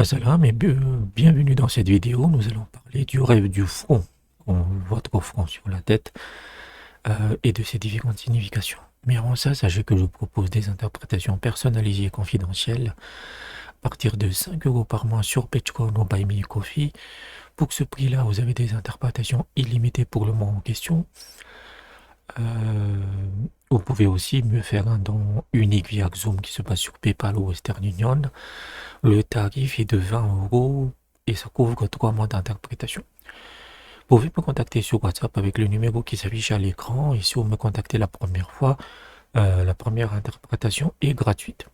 Salam et bienvenue dans cette vidéo. Nous allons parler du rêve du front, votre front sur la tête, et de ses différentes significations. Mais avant ça, sachez que je propose des interprétations personnalisées et confidentielles à partir de 5 euros par mois sur Patreon ou Buy Me a Coffee. Pour ce prix-là, vous avez des interprétations illimitées pour le mois en question. Vous pouvez aussi me faire un don unique via Zoom qui se passe sur PayPal ou Western Union. Le tarif est de 20 euros et ça couvre 3 mois d'interprétation. Vous pouvez me contacter sur WhatsApp avec le numéro qui s'affiche à l'écran et si vous me contactez la première fois, la première interprétation est gratuite.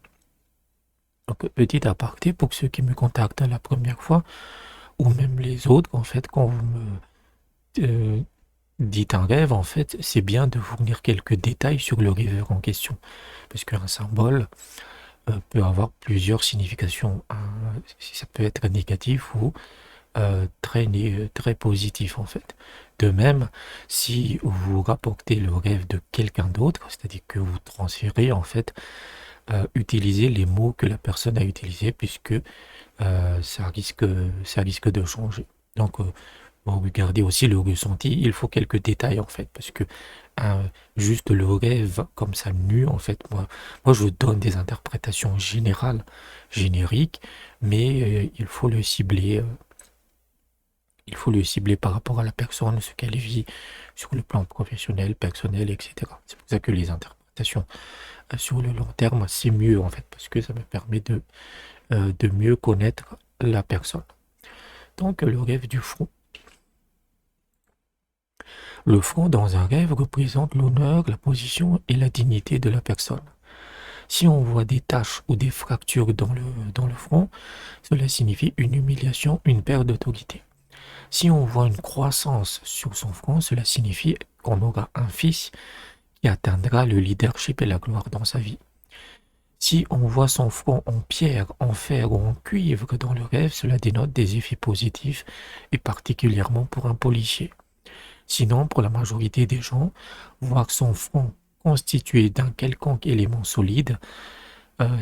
Donc, petit aparté pour ceux qui me contactent la première fois ou même les autres, en fait, quand vous me dites un rêve, en fait, c'est bien de fournir quelques détails sur le rêveur en question. Parce qu'un symbole peut avoir plusieurs significations. Ça peut être négatif ou très positif en fait. De même, si vous rapportez le rêve de quelqu'un d'autre, c'est-à-dire que vous transférez en fait, utilisez les mots que la personne a utilisés puisque ça risque de changer. Donc, vous regardez aussi le ressenti, il faut quelques détails en fait, parce que juste le rêve comme ça nu, en fait, moi je donne des interprétations générales, génériques, mais il faut le cibler par rapport à la personne, ce qu'elle vit sur le plan professionnel, personnel, etc. C'est pour ça que les interprétations sur le long terme, c'est mieux en fait, parce que ça me permet de mieux connaître la personne. Donc le rêve du front. Le front dans un rêve représente l'honneur, la position et la dignité de la personne. Si on voit des taches ou des fractures dans le front, cela signifie une humiliation, une perte d'autorité. Si on voit une croissance sur son front, cela signifie qu'on aura un fils qui atteindra le leadership et la gloire dans sa vie. Si on voit son front en pierre, en fer ou en cuivre dans le rêve, cela dénote des effets positifs et particulièrement pour un policier. Sinon, pour la majorité des gens, voir son front constitué d'un quelconque élément solide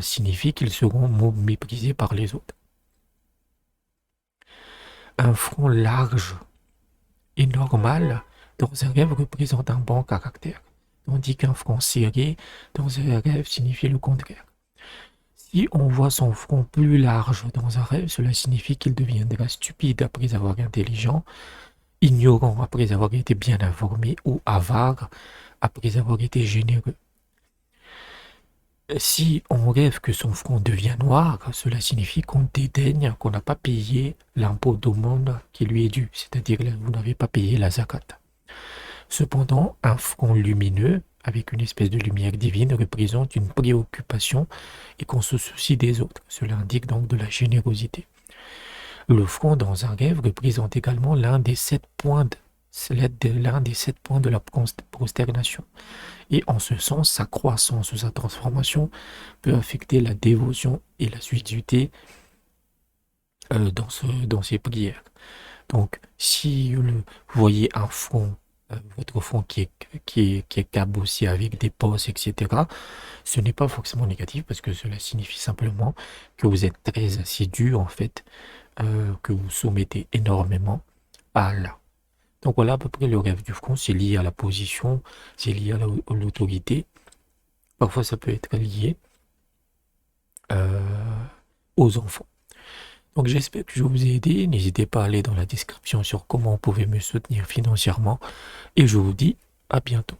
signifie qu'ils seront méprisés par les autres. Un front large et normal dans un rêve représente un bon caractère, tandis qu'un front serré dans un rêve signifie le contraire. Si on voit son front plus large dans un rêve, cela signifie qu'il deviendra stupide après avoir été intelligent, ignorant après avoir été bien informé ou avare après avoir été généreux. Si on rêve que son front devient noir, cela signifie qu'on dédaigne, qu'on n'a pas payé l'impôt d'aumône qui lui est dû, c'est-à-dire que vous n'avez pas payé la zakat. Cependant, un front lumineux, avec une espèce de lumière divine, représente une préoccupation et qu'on se soucie des autres. Cela indique donc de la générosité. Le front dans un rêve représente également l'un des 7 points de la prosternation. Et en ce sens, sa croissance ou sa transformation peut affecter la dévotion et l'assiduité dans ses prières. Donc, si vous voyez un front, votre front qui est cabossé avec des posses, etc., ce n'est pas forcément négatif parce que cela signifie simplement que vous êtes très assidu, en fait, que vous soumettez énormément à Allah. Donc voilà à peu près le rêve du front, c'est lié à la position, c'est lié à l'autorité. Parfois ça peut être lié aux enfants. Donc j'espère que je vous ai aidé. N'hésitez pas à aller dans la description sur comment vous pouvez me soutenir financièrement. Et je vous dis à bientôt.